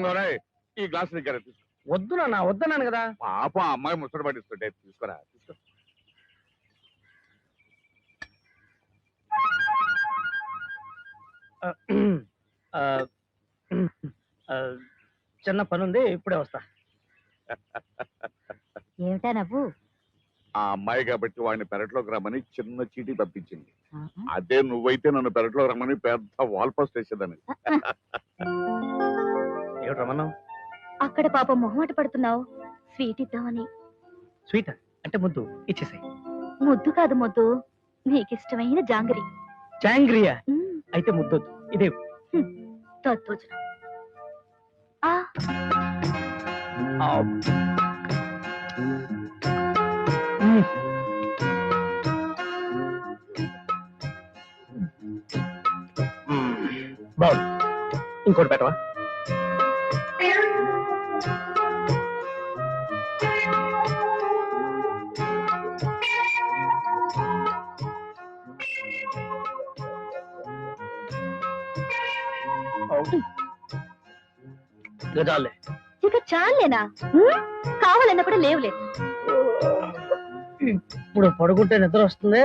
ఒరేయ్, ఈ గ్లాస్ దగ్గర తీసుకో. వద్దు నాన్న, వద్దన్నాను కదా. పాప అమ్మాయి ముచ్చట పడిస్తుంటే తీసుకోరా, తీసుకో. ఆ, ఆ, చిన్న పనుంది, ఇప్పుడే వస్తా. ఏమిటా నవ్వు? ఆ అమ్మాయి కాబట్టి వాడిని పెరట్లోకి రమ్మని చిన్న చీటీ పంపించింది. అదే నువ్వైతే నన్ను పెరట్లోకి రమ్మని పెద్ద వాల్ పోస్ట్ వేసేదాన్ని. ఏమిటి రమణం? అక్కడ పాపం మొహమాట పడుతున్నావు, స్వీట్ ఇద్దామని. స్వీట్ అంటే ముద్దు ఇచ్చేసాయి. ముద్దు కాదు ముద్దు, నీకిష్టమైన జాంగరి. జాంగ్రియా? అయితే ముద్దొద్దు, ఇదే. తత్వచనం. బాగుంది, ఇంకోటి పెట్టవా? చాలే. ఇక చాలేనా? కావాలన్నా కూడా లేవులే. ఇప్పుడు పడుకుంటే నిద్ర వస్తుంది.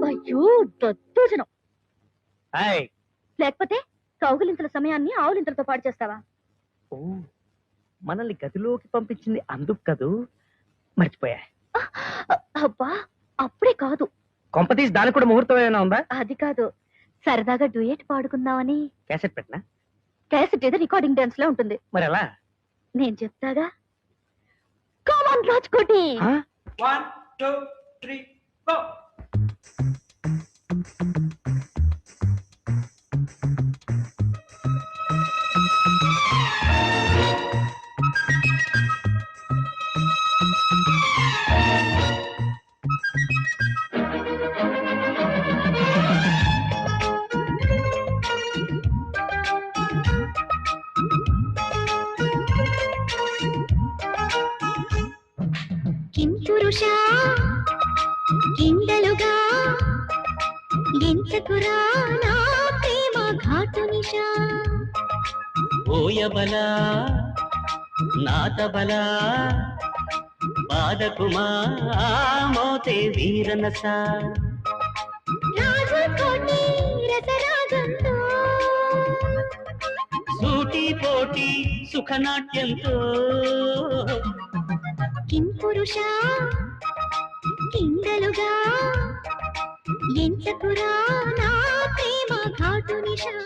అయ్యో దద్దోజనం. లేకపోతే కౌగులింతల సమయాన్ని ఆవులింతలతో పాడు చేస్తావా? ఓ, మనల్ని గదిలోకి పంపించింది అందుకు కదూ, మర్చిపోయా. అబ్బా, అప్పుడే కాదు. కొంపతీసి దానికి కూడా ముహూర్తం ఏమైనా ఉందా? అది కాదు, సరదాగా డ్యూయట్ పాడుకుందామని. క్యాసెట్ పెట్టినా? క్యాసెట్ ఏదో రికార్డింగ్ డాన్స్ లో ఉంటుంది. మరి ఎలా? నేను చెప్తాగా. కామన్ రాజ్కోటి. 1 2 3 go. కింపురుషా కిండలుగా ఎంతకురా నా ప్రేమ ఘాటు నిషా. ఓయబల నాతబల బాధకుమా మోతే వీరనస. రాజకోటి రసరాగంతో సూటి పోటీ సుఖనాట్యంతో. కింపురుషా కిండలుగా ఎంతకురా నా ప్రేమ ఘాటు నిషా.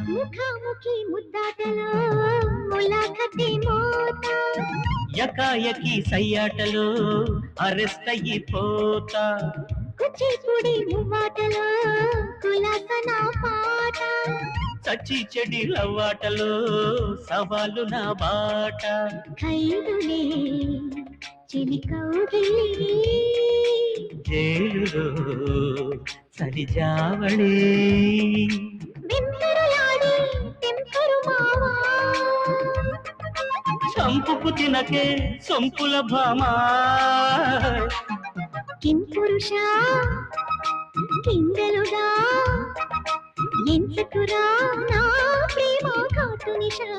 ముఖాముఖి ముద్దాటలో ములాఖతే మోత. యకాయకి సయ్యాటలో అరెస్ట్ అయిపోతా. కూచిపూడి మువ్వాటలో కులాసన పాట. చచ్చి చెడి లవ్వాటలో సవాలు నా బాట. ఖైదులే చిలికౌగిలి జైలులో సరిజావళి. వింతరులాడి తెంపరు మావా. చంపుకు తినకే సొంపుల భామా. కింపురుషా కిందలుగా ఎంతకురా నా ప్రేమ ఘాటు నిషా.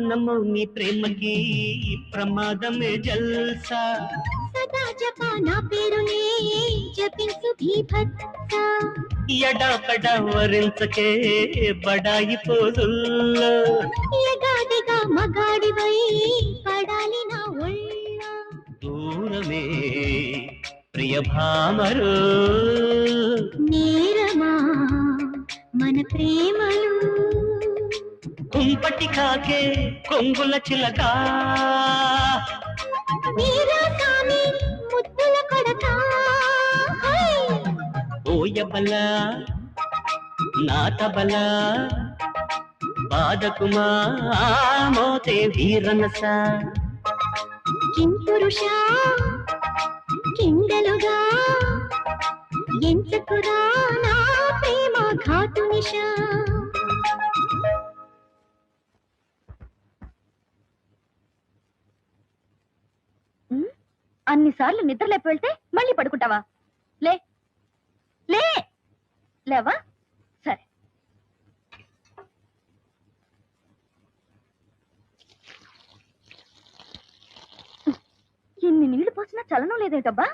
నమో నీ ప్రేమకి ప్రమాదమే జల్సా సదా జపా నా పేరునే జపించు భీభత్స ఎడాపెడ వరించకే బడాయి పోదుల్లో ఎగాదిగా మగాడివై పడాలి నా ఒళ్ళ దూరమే ప్రియ భామరు నేరమా మన ప్రేమలు కుంపటి కాకే కొంగుల చిలక వీరాసామి ముద్దుల కొడక హై! ఓయబల నా తబల బాధకుమా మోతే వీరనస కిం పురుష కిండలుగా ఎంతకురా నా ప్రేమ ఘాటు నిష అన్నిసార్లు నిద్ర లేపి వెళ్తే మళ్ళీ పడుకుంటావా లే లే లేవా సరే ఎన్ని నీళ్లు పోసినా చలనం లేదేటబ్బా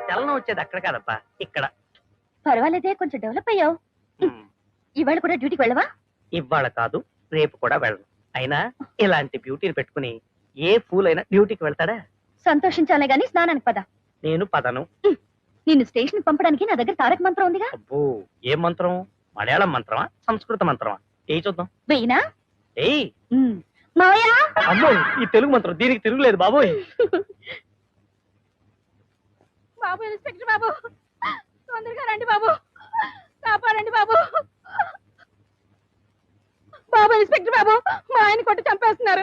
చలనం వచ్చేది అక్కడ కాదప్పా ఇక్కడ. పర్వాలేదే కొంచెం డెవలప్ అయ్యావు ఇవాళ కూడా డ్యూటీకి వెళ్ళవా ఇవాళ కాదు రేపు కూడా వెళ్ళను. అయినా ఇలాంటి బ్యూటీని పెట్టుకుని ఏ ఫూల్ అయినా డ్యూటీకి వెళ్తాడా? సంతోషించాలే గాని స్నానానికి పద నేను పదను. నిన్ను స్టేషన్ పంపడానికి నా దగ్గర తారక మంత్రం ఉందిగా అబ్బో ఏం మంత్రం? మలయాళం మంత్రమా సంస్కృత మంత్రమా? ఏ చూద్దాం. వెయ్యినా ఏయ్ మావయ్య అమ్మో ఈ తెలుగు మంత్రం దీనికి తిరుగులేదు బాబోయ్. బాబు ఇన్స్పెక్టర్ బాబు తొందరగా రండి బాబు కాపాడండి బాబు బాబు ఇన్స్పెక్టర్ బాబు మా ఆయన కొట్టి చంపేస్తున్నారు